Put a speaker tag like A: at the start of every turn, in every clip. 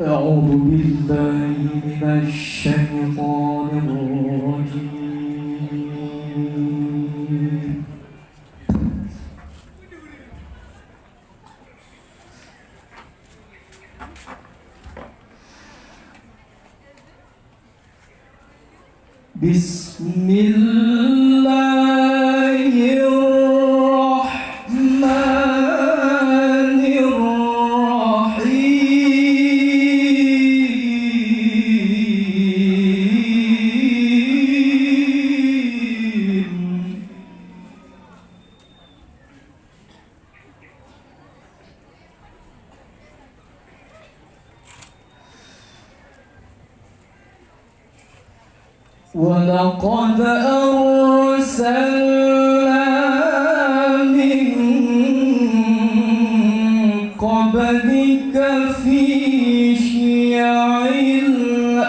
A: أعوذ بالله من الشيطان الرجيم. بسم الله الرحمن الرحيم. ولقد أرسلنا من قبلك في شيع الأولين.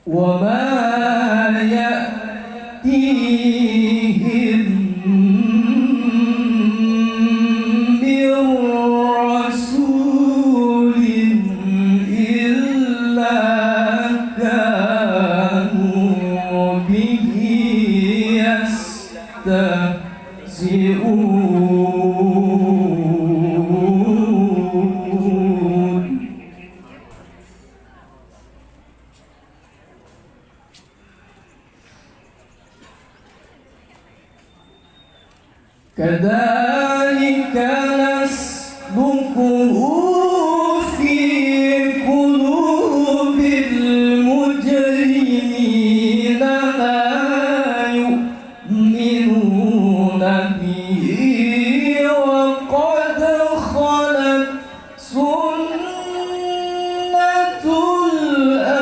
A: وما يأتيهم من رسول إلا كانوا به يستهزئون. كذلك نسلكه في قلوب المجرمين لا يؤمنون به وقد خلت سنة الأولين.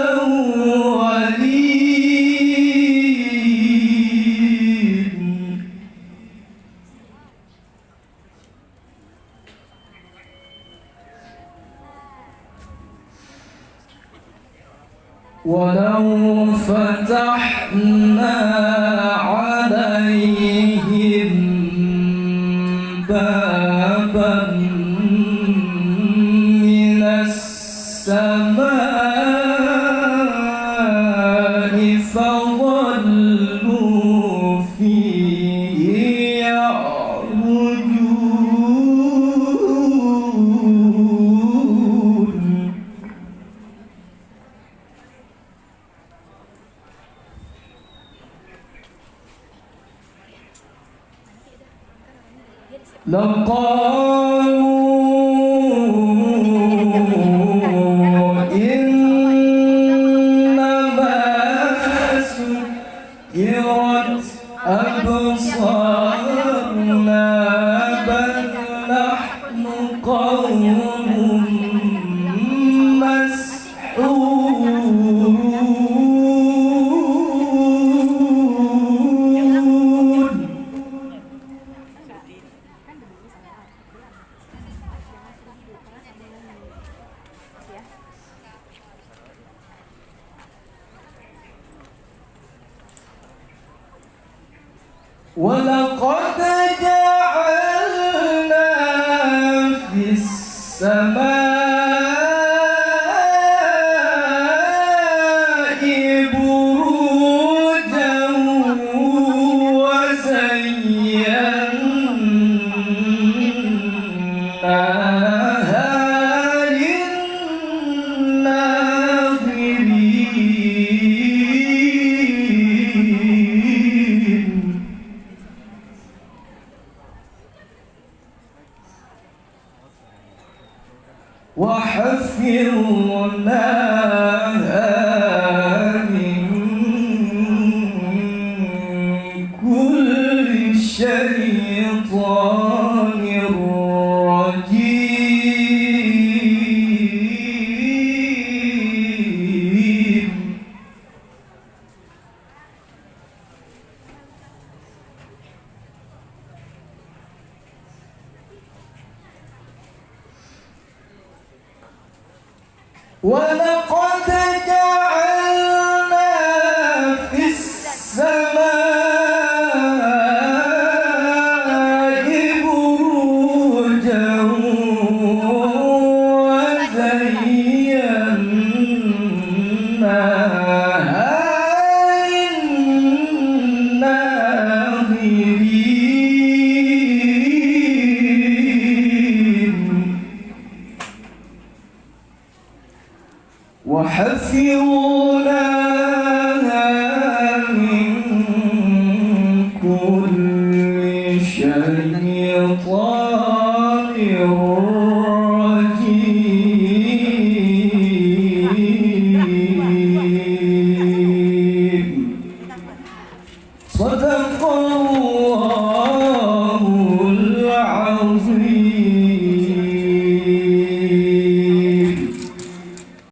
A: ولو فتحنا عليهم بابا من السماء فظلوا فيه يعرجون. لقالوا إنما سكرت أبصارنا بل نحن قوم مسحورون. ولقد جعلنا في السماء بروجا وزيناها للناظرين. وحفظناها من كل شيطان رجيم. ولقد جعلنا في السماء بروجا وزيناها للناظرين وحفظناها من كل شيطان رجيم صدق الله العظيم.